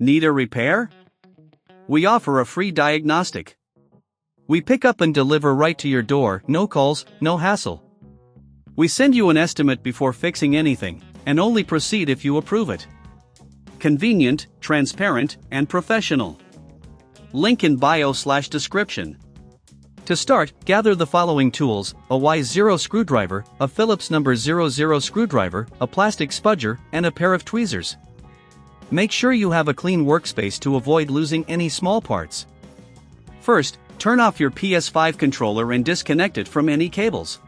Need a repair? We offer a free diagnostic. We pick up and deliver right to your door, no calls, no hassle. We send you an estimate before fixing anything, and only proceed if you approve it. Convenient, transparent, and professional. Link in bio/description. To start, gather the following tools: a Y0 screwdriver, a Phillips number 00 screwdriver, a plastic spudger, and a pair of tweezers. Make sure you have a clean workspace to avoid losing any small parts. First, turn off your PS5 controller and disconnect it from any cables.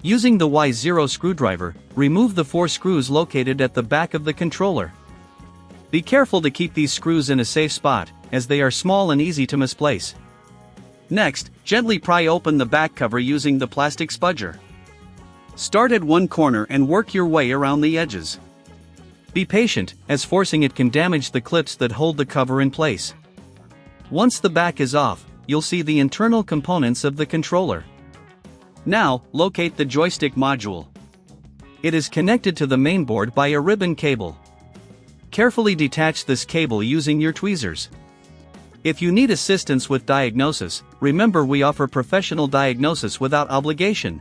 Using the Y0 screwdriver, remove the 4 screws located at the back of the controller. Be careful to keep these screws in a safe spot, as they are small and easy to misplace. Next, gently pry open the back cover using the plastic spudger. Start at one corner and work your way around the edges. Be patient, as forcing it can damage the clips that hold the cover in place. Once the back is off, you'll see the internal components of the controller. Now, locate the joystick module. It is connected to the mainboard by a ribbon cable. Carefully detach this cable using your tweezers. If you need assistance with diagnosis, remember we offer professional diagnosis without obligation.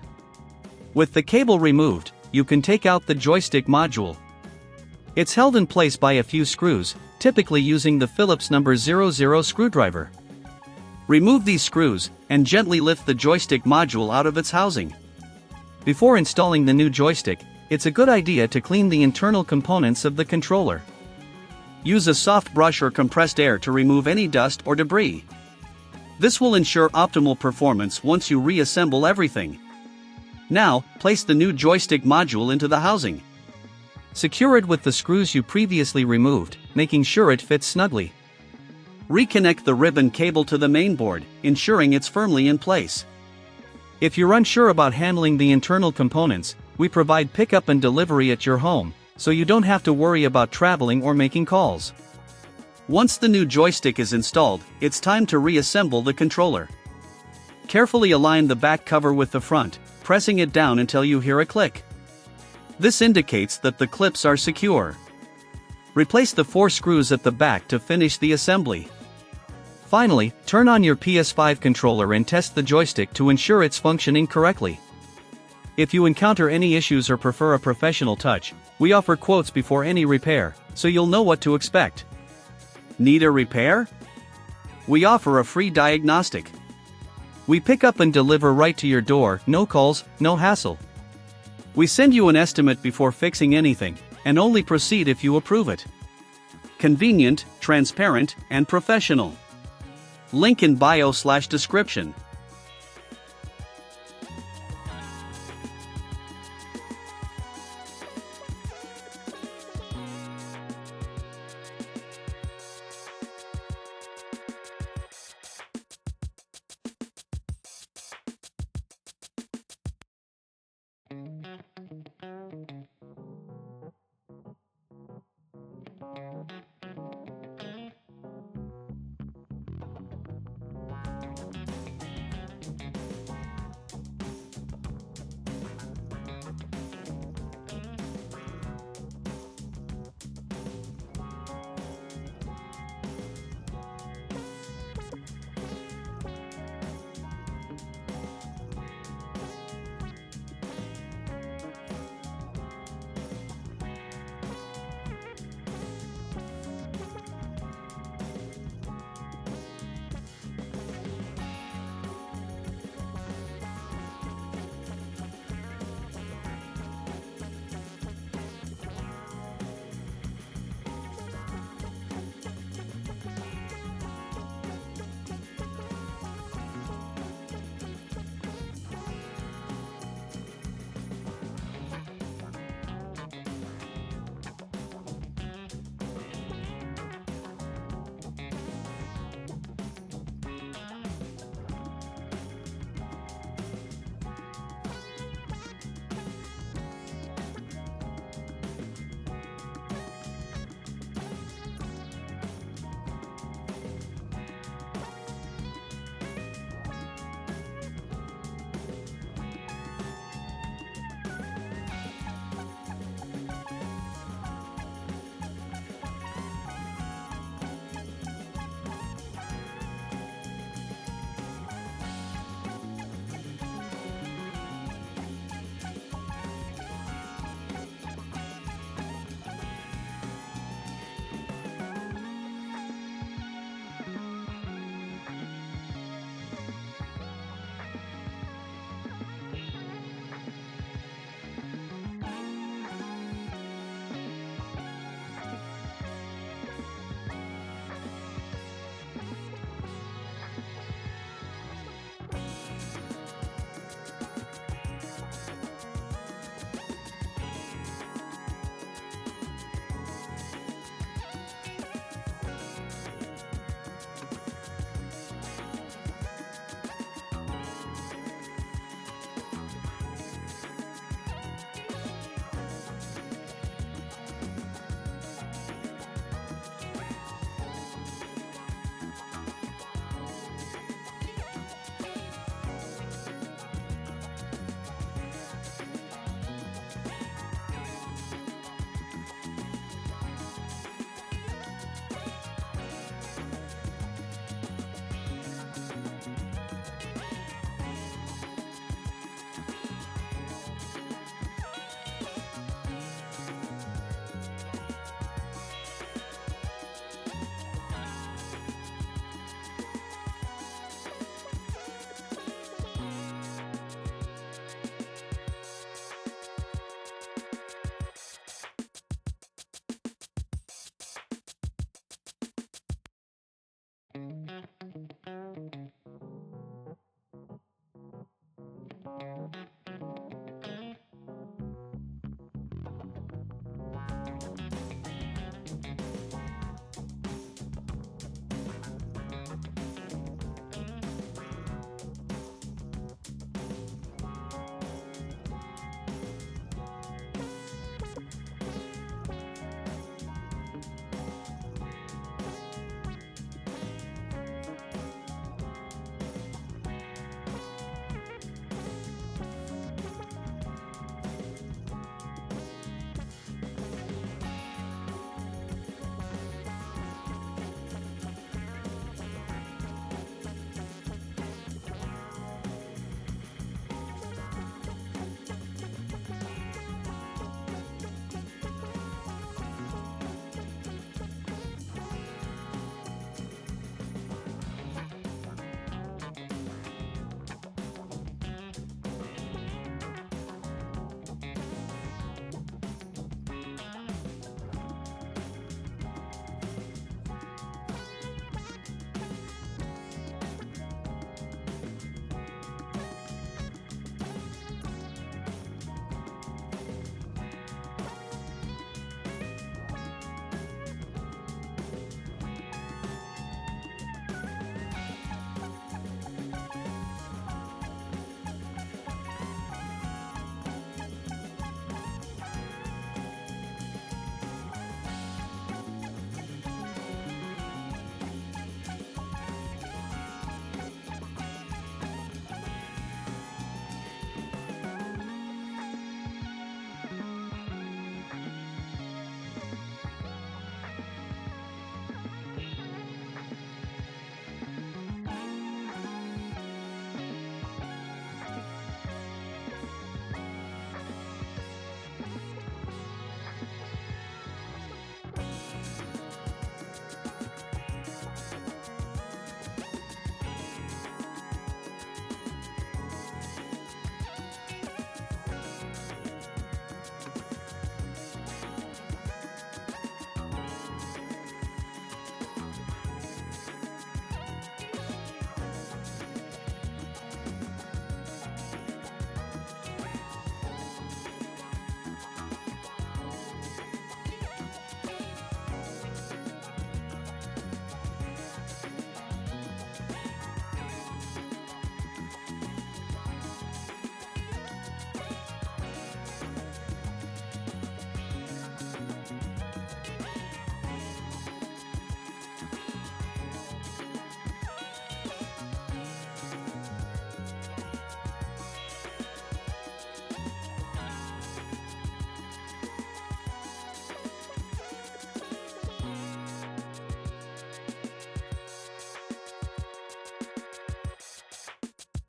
With the cable removed, you can take out the joystick module. It's held in place by a few screws, typically using the Phillips number 00 screwdriver. Remove these screws, and gently lift the joystick module out of its housing. Before installing the new joystick, it's a good idea to clean the internal components of the controller. Use a soft brush or compressed air to remove any dust or debris. This will ensure optimal performance once you reassemble everything. Now, place the new joystick module into the housing. Secure it with the screws you previously removed, making sure it fits snugly. Reconnect the ribbon cable to the mainboard, ensuring it's firmly in place. If you're unsure about handling the internal components, we provide pickup and delivery at your home, so you don't have to worry about traveling or making calls. Once the new joystick is installed, it's time to reassemble the controller. Carefully align the back cover with the front, pressing it down until you hear a click. This indicates that the clips are secure. Replace the 4 screws at the back to finish the assembly. Finally, turn on your PS5 controller and test the joystick to ensure it's functioning correctly. If you encounter any issues or prefer a professional touch, we offer quotes before any repair, so you'll know what to expect. Need a repair? We offer a free diagnostic. We pick up and deliver right to your door, no calls, no hassle. We send you an estimate before fixing anything, and only proceed if you approve it. Convenient, transparent, and professional. Link in bio/description.